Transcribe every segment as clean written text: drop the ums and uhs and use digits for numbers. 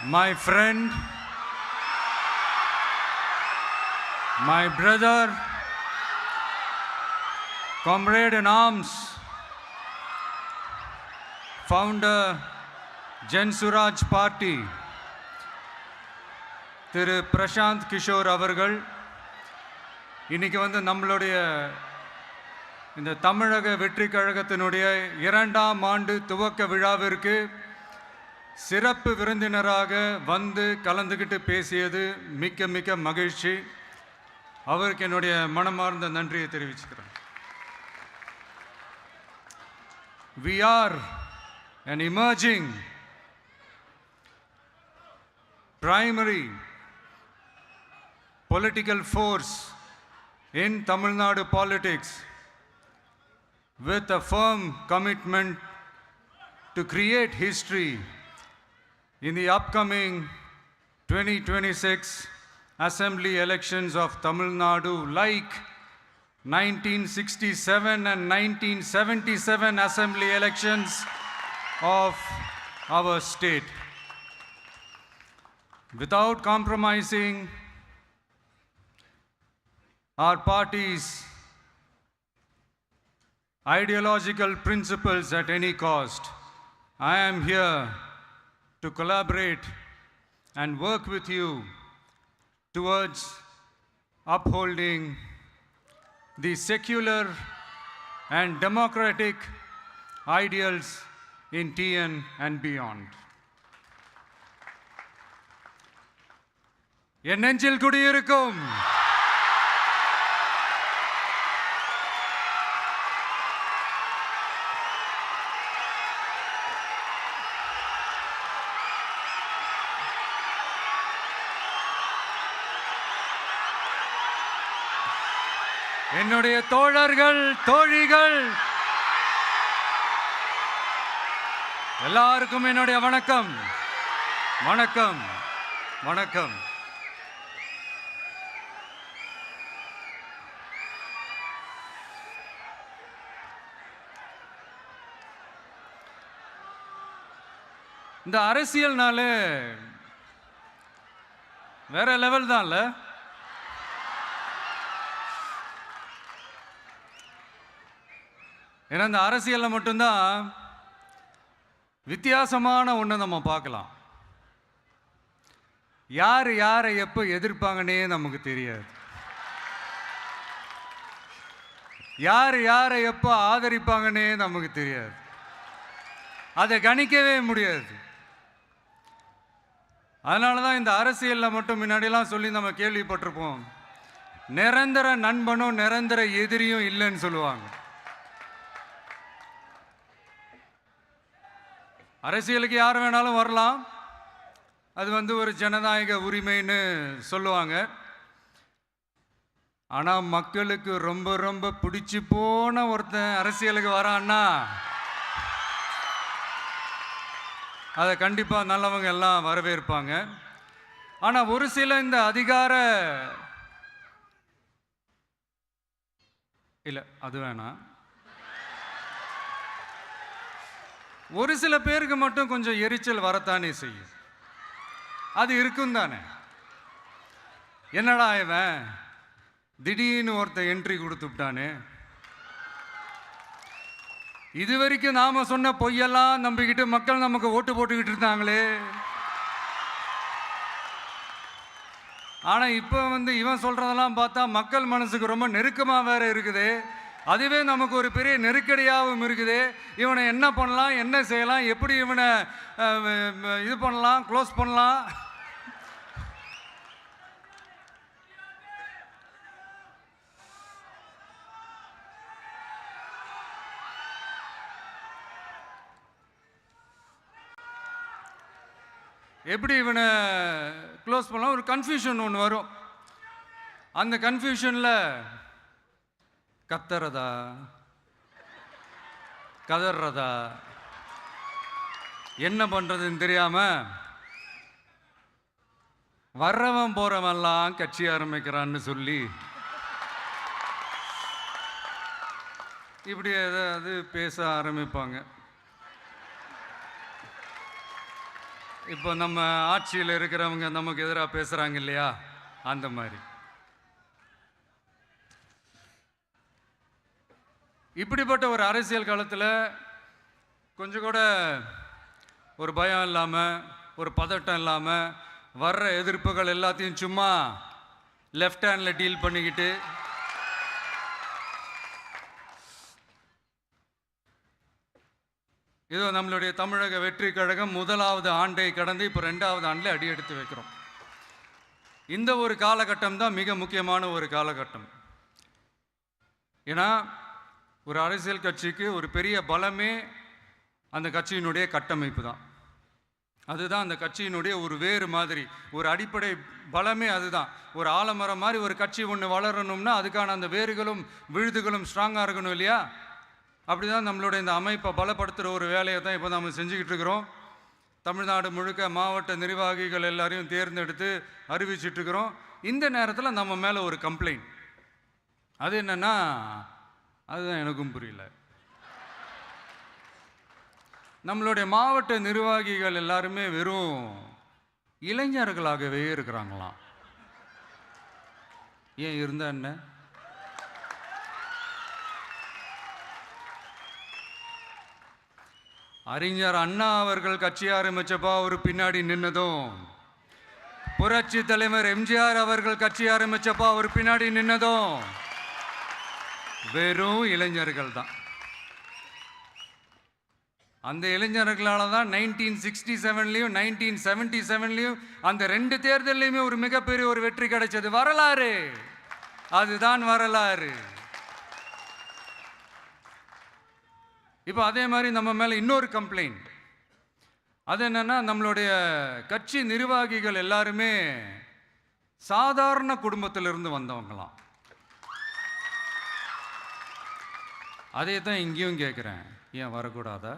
my friend, my brother, comrade in arms, founder, Jan Suraj Party, திரு பிரசாந்த் கிஷோர் அவர்கள் இன்னைக்கு நம்மளுடைய இந்த தமிழக வெற்றி கழகத்தினுடைய 2ஆம் ஆண்டு துவக்க விழாவிற்கு சிறப்பு விருந்தினராக கலந்துக்கிட்டு பேசியது மிக்க மிக்க மகிழ்ச்சி. அவருக்கு என்னுடைய மனமார்ந்த நன்றியை தெரிவிச்சுக்கிறேன். We are an emerging primary political force in Tamil Nadu politics with a firm commitment to create history in the upcoming 2026 assembly elections of Tamil Nadu, like 1967 and 1977 assembly elections of our state. Without compromising our party's ideological principles at any cost, I am here to collaborate and work with you towards upholding the secular and democratic ideals in TN and beyond. என் நெஞ்சில் குடியிருக்கும் என்னுடைய தோழர்கள், தோழிகள் எல்லாருக்கும் என்னுடைய வணக்கம். வணக்கம் வணக்கம். இந்த அரசியல்னாலே வேற லெவல் தான்ல. ஏன்னா இந்த அரசியலில் மட்டும்தான் வித்தியாசமான ஒன்று நம்ம பார்க்கலாம். யார் யாரை எப்போ எதிர்ப்பாங்கன்னே நமக்கு தெரியாது. யார் யாரை எப்போ ஆதரிப்பாங்கன்னே நமக்கு தெரியாது. அதை கணிக்கவே முடியாது. அதனால தான் இந்த அரசியலில் மட்டும் முன்னாடியெல்லாம் சொல்லி நம்ம கேள்விப்பட்டிருப்போம், நிரந்தர நண்பனும் நிரந்தர எதிரியும் இல்லைன்னு சொல்லுவாங்க. அரசியலுக்கு யார் வேணாலும் வரலாம், அது ஒரு ஜனநாயக உரிமைன்னு சொல்லுவாங்க. ஆனால் மக்களுக்கு ரொம்ப ரொம்ப பிடிச்சி போன ஒருத்தன் அரசியலுக்கு வரான்னா அதை கண்டிப்பாக நல்லவங்க எல்லாம் வரவேற்பாங்க. ஆனால் ஒரு சில இந்த அதிகார இல்லை அது வேணாம், ஒரு சில பேருக்கு மட்டும் கொஞ்சம் எரிச்சல் வரத்தானே செய்யும். அது இருக்கும் தானே. என்னடா இவன் திடீர்னு ஒருத்தன் என்ட்ரி கொடுத்துட்டானே, இது வரைக்கும் நாம சொன்ன பொய்யெல்லாம் நம்பிக்கிட்டு மக்கள் நமக்கு ஓட்டு போட்டுக்கிட்டு இருந்தாங்களே, ஆனா இப்ப இவன் சொல்றதெல்லாம் பார்த்தா மக்கள் மனசுக்கு ரொம்ப நெருக்கமா வேற இருக்குது. அதுவே நமக்கு ஒரு பெரிய நெருக்கடியாகவும் இருக்குது. இவனை என்ன பண்ணலாம், என்ன செய்யலாம், எப்படி இவனை இது பண்ணலாம், க்ளோஸ் பண்ணலாம். எப்படி இவனை க்ளோஸ் பண்ணலாம், ஒரு கன்ஃபியூஷன் ஒன்று வரும். அந்த கன்ஃபியூஷனில் கத்துறதா கதறதா என்ன பண்ணுறதுன்னு தெரியாமல் வர்றவன் போகிறவன்லாம் கட்சி ஆரம்பிக்கிறான்னு சொல்லி இப்படி ஏதாவது பேச ஆரம்பிப்பாங்க. இப்போ நம்ம ஆட்சியில் இருக்கிறவங்க நமக்கு எதிராக பேசுகிறாங்க இல்லையா, அந்த மாதிரி. இப்படிப்பட்ட ஒரு அரசியல் காலத்தில் கொஞ்சம் கூட ஒரு பயம் இல்லாமல், ஒரு பதட்டம் இல்லாமல், வர்ற எதிர்ப்புகள் எல்லாத்தையும் சும்மா லெஃப்ட் ஹேண்டில் டீல் பண்ணிக்கிட்டு இதோ நம்மளுடைய தமிழக வெற்றி கழகம் முதலாவது ஆண்டை கடந்து இப்போ 2வது ஆண்டில் அடி எடுத்து வைக்கிறோம். இந்த ஒரு காலகட்டம் தான் மிக முக்கியமான ஒரு காலகட்டம். ஏன்னா ஒரு அரசியல் கட்சிக்கு ஒரு பெரிய பலமே அந்த கட்சியினுடைய கட்டமைப்பு தான். அதுதான் அந்த கட்சியினுடைய ஒரு வேறு மாதிரி, ஒரு அடிப்படை பலமே அதுதான். ஒரு ஆலமரம் மாதிரி ஒரு கட்சி ஒன்று வளரணும்னா அதுக்கான அந்த வேர்களும் விழுதுகளும் ஸ்ட்ராங்காக இருக்கணும் இல்லையா? அப்படி தான் நம்மளுடைய இந்த அமைப்பை பலப்படுத்துகிற ஒரு வேலையை தான் இப்போ நம்ம செஞ்சுக்கிட்டு இருக்கிறோம். தமிழ்நாடு முழுக்க மாவட்ட நிர்வாகிகள் எல்லாரையும் தேர்ந்தெடுத்து அறிவிச்சிட்ருக்கிறோம். இந்த நேரத்தில் நம்ம மேலே ஒரு கம்ப்ளைண்ட், அது என்னென்னா, அதுதான் எனக்கும் புரியல. நம்மளுடைய மாவட்ட நிர்வாகிகள் எல்லாருமே வெறும் இளைஞர்களாகவே இருக்கிறாங்களாம். ஏன் இருந்தா என்ன? அறிஞர் அண்ணா அவர்கள் கட்சி ஆரம்பிச்சப்போ அவர் பின்னாடி நின்னதும், புரட்சி தலைவர் எம்ஜிஆர் அவர்கள் கட்சி ஆரம்பிச்சப்போ அவர் பின்னாடி நின்னதும் வெறும் இளைஞர்கள் தான். அந்த இளைஞர்களால தான் 1967லையும் 1977லையும் அந்த 2 தேர்தலையுமே ஒரு மிகப்பெரிய ஒரு வெற்றி கிடைச்சது. வரலாறு, அதுதான் வரலாறு. இப்போ அதே மாதிரி நம்ம மேலே இன்னொரு கம்ப்ளைண்ட், அது என்னன்னா, நம்மளுடைய கட்சி நிர்வாகிகள் எல்லாருமே சாதாரண குடும்பத்திலிருந்து வந்தவங்களாம். அதே தான் இங்கேயும் கேட்குறேன், ஏன் வரக்கூடாதா?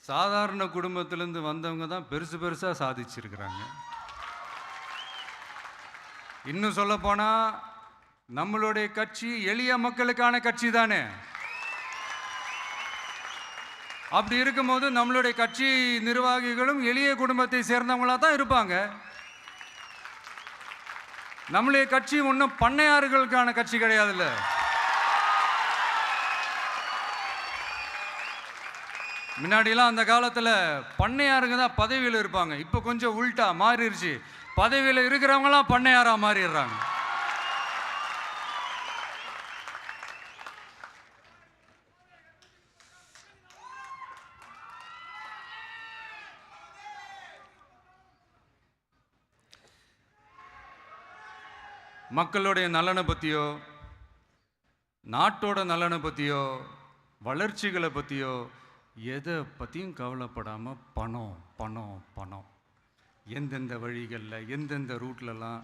சாதாரண குடும்பத்திலேருந்து வந்தவங்க தான் பெருசு பெருசாக சாதிச்சிருக்கிறாங்க. இன்னும் சொல்ல போனா நம்மளுடைய கட்சி எளிய மக்களுக்கான கட்சி தானே. அப்படி இருக்கும்போது நம்மளுடைய கட்சி நிர்வாகிகளும் எளிய குடும்பத்தை சேர்ந்தவங்களா தான் இருப்பாங்க. நம்மளுடைய கட்சி ஒன்றும் பண்ணையாறுகளுக்கான கட்சி கிடையாதுல்ல. முன்னாடிலாம் அந்த காலத்தில் பண்ணையாருங்க தான் பதவியில் இருப்பாங்க. இப்போ கொஞ்சம் உள்டா மாறிடுச்சு, பதவியில் இருக்கிறவங்களாம் பண்ணையாரா மாறிடுறாங்க. மக்களுடைய நலனை பற்றியோ, நாட்டோட நலனை பற்றியோ, வளர்ச்சிகளை பற்றியோ எதை பற்றியும் கவலைப்படாமல் பணம் பணம் பணம், எந்தெந்த வழிகளில் எந்தெந்த ரூட்லலாம்,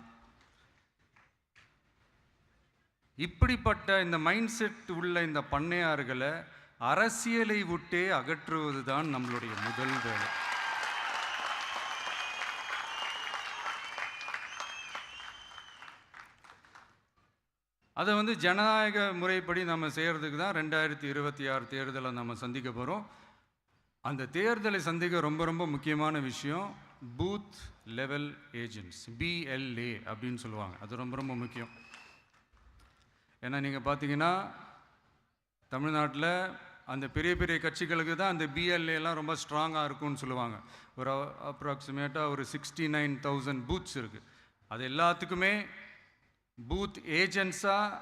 இப்படிப்பட்ட இந்த மைண்ட் செட் உள்ள இந்த பண்ணையார்களை அரசியலை விட்டே அகற்றுவது தான் நம்மளுடைய முதல் வேலை. அதை ஜனநாயக முறைப்படி நம்ம செய்கிறதுக்கு தான் 2026 தேர்தலை நம்ம சந்திக்க போகிறோம். அந்த தேர்தலை சந்திக்க ரொம்ப ரொம்ப முக்கியமான விஷயம் பூத் லெவல் ஏஜென்ட்ஸ், BLA அப்படின்னு சொல்லுவாங்க. அது ரொம்ப ரொம்ப முக்கியம். ஏன்னா நீங்கள் பார்த்தீங்கன்னா தமிழ்நாட்டில் அந்த பெரிய பெரிய கட்சிகளுக்கு தான் அந்த BLAலாம் ரொம்ப ஸ்ட்ராங்காக இருக்கும்னு சொல்லுவாங்க. ஒரு அப்ராக்சிமேட்டாக ஒரு 69,000 பூத்ஸ் இருக்குது. அது எல்லாத்துக்குமே பூத் ஏஜென்ட்ஸாக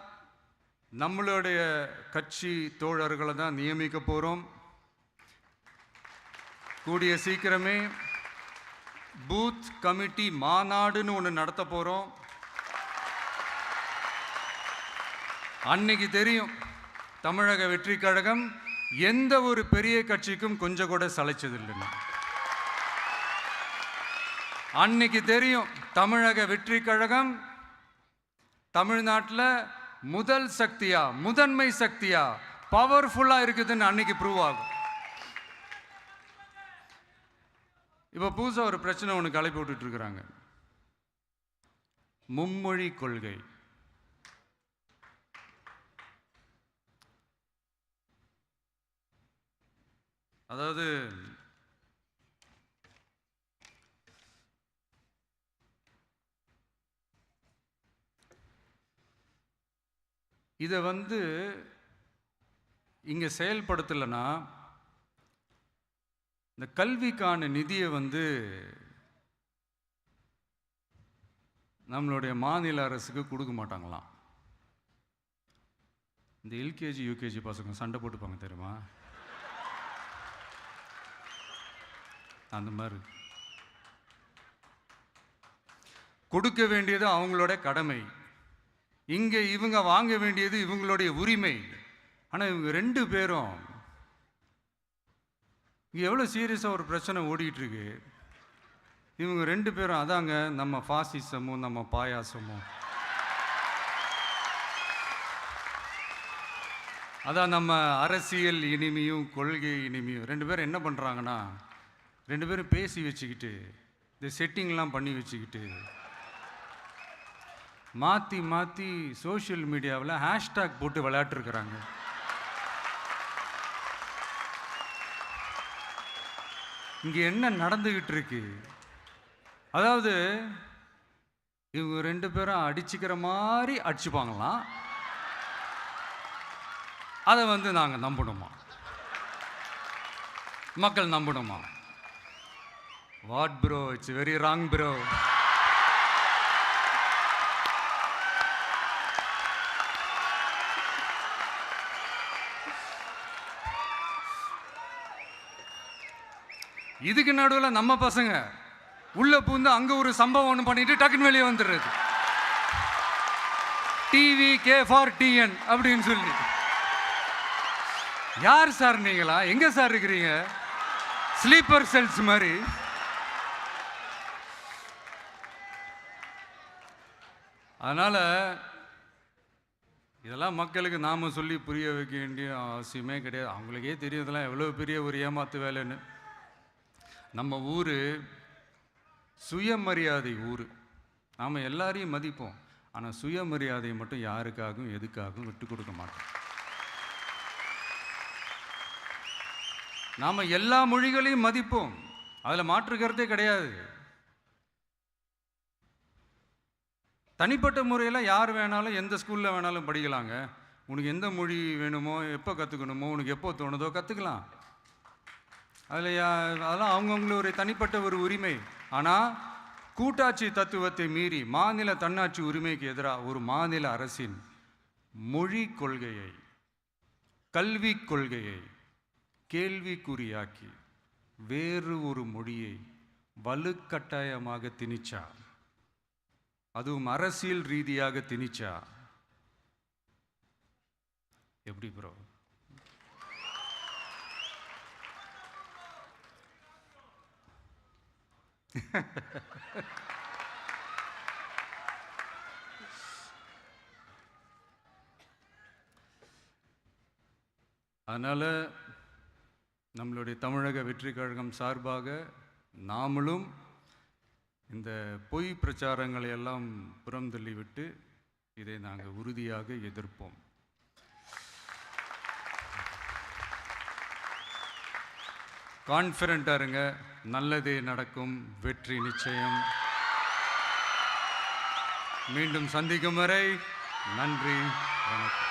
நம்மளுடைய கட்சி தோழர்களை தான் நியமிக்க போகிறோம். கூடிய சீக்கிரமே பூத் கமிட்டி மாநாடுன்னு ஒன்று நடத்த போகிறோம். அன்னைக்கு தெரியும் தமிழக வெற்றி கழகம் எந்த ஒரு பெரிய கட்சிக்கும் கொஞ்சம் கூட சளைச்சதில்லைன்னு. அன்னைக்கு தெரியும் தமிழக வெற்றி கழகம் தமிழ்நாட்டில் முதல் சக்தியா, முதன்மை சக்தியா, பவர்ஃபுல்லாக இருக்குதுன்னு அன்னைக்கு ப்ரூவ் ஆகும். இப்போ புதுசாக ஒரு பிரச்சனை ஒன்று கிளப்பி விட்டுட்டு இருக்கிறாங்க, மும்மொழி கொள்கை. அதாவது இதை இங்கே செயல்படுத்தலைன்னா இந்த கல்விக்கான நிதியை நம்மளுடைய மாநில அரசுக்கு கொடுக்க மாட்டாங்களாம். இந்த எல்கேஜி யூகேஜி பசங்க சண்டை போட்டுப்பாங்க தெரியுமா, அந்த மாதிரி கொடுக்க வேண்டியது அவங்களோட கடமை, இங்கே இவங்க வாங்க வேண்டியது இவங்களுடைய உரிமை. ஆனால் இவங்க 2 பேரும் இங்கே எவ்வளோ சீரியஸாக ஒரு பிரச்சனை ஓடிட்டு இருக்கு. இவங்க 2 பேரும் அதாங்க நம்ம ஃபாசிசமும் நம்ம பாயாசமும், அதான் நம்ம அரசியல் இனிமையும் கொள்கை இனிமையும். 2 பேரும் என்ன பண்ணுறாங்கன்னா 2 பேரும் பேசி வச்சுக்கிட்டு இந்த செட்டிங்லாம் பண்ணி வச்சுக்கிட்டு மாற்றி மாற்றி சோஷியல் மீடியாவில் ஹேஷ்டாக் போட்டு விளையாட்டுருக்குறாங்க. இங்கே என்ன நடந்துக்கிட்டு இருக்கு, அதாவது இவங்க 2 பேரும் அடிச்சுக்கிற மாதிரி அடிச்சுப்பாங்களாம். அதை நாங்கள் நம்பணுமா, மக்கள் நம்பணுமா? What bro, it's very wrong bro. இதுக்கு நடுவில் நம்ம பசங்க உள்ள பூந்து அங்கே ஒரு சம்பவம் ஒன்று பண்ணிட்டு டக்குன்னு வெளியே வந்துடுறது. டிவி கே ஃபார் டிஎன் அப்படின்னு சொல்லி. யார் சார் நீங்களா, எங்கே சார் இருக்கிறீங்க? ஸ்லீப்பர் செல்ஸ் மாதிரி. அதனால் இதெல்லாம் மக்களுக்கு நாம் சொல்லி புரிய வைக்க வேண்டிய அவசியமே கிடையாது. அவங்களுக்கே தெரியும் இதெல்லாம் எவ்வளோ பெரிய ஒரு ஏமாத்து வேலைன்னு. நம்ம ஊர் சுயமரியாதை ஊர். நாம் எல்லாரையும் மதிப்போம், ஆனால் சுயமரியாதையை மட்டும் யாருக்காகவும் எதுக்காகவும் விட்டு கொடுக்க மாட்டோம். நாம் எல்லா மொழிகளையும் மதிப்போம், அதில் மாற்றுக்கிறதே கிடையாது. தனிப்பட்ட முறையில் யார் வேணாலும் எந்த ஸ்கூலில் வேணாலும் படிக்கலாங்க. உனக்கு எந்த மொழி வேணுமோ, எப்போ கற்றுக்கணுமோ, உனக்கு எப்போ தோணுதோ கற்றுக்கலாம். அதெல்லாம் அவங்கவுங்களுடைய தனிப்பட்ட ஒரு உரிமை. ஆனால் கூட்டாட்சி தத்துவத்தை மீறி மாநில தன்னாட்சி உரிமைக்கு எதிராக ஒரு மாநில அரசின் மொழி கொள்கையை, கல்வி கொள்கையை கேள்விக்குறியாக்கி வேறு ஒரு மொழியை வலுக்கட்டாயமாக திணிச்சா, அதுவும் அரசியல் ரீதியாக திணிச்சா எப்படி ப்ரோ? அதனால் நம்மளுடைய தமிழக வெற்றி கழகம் சார்பாக நாமளும் இந்த பொய் பிரச்சாரங்களை எல்லாம் புறம் தள்ளிவிட்டு இதை நாங்கள் உறுதியாக எதிர்ப்போம். கான்ஃபிடென்ட்டாக இருங்க, நல்லதே நடக்கும், வெற்றி நிச்சயம். மீண்டும் சந்திக்கும் வரை நன்றி, வணக்கம்.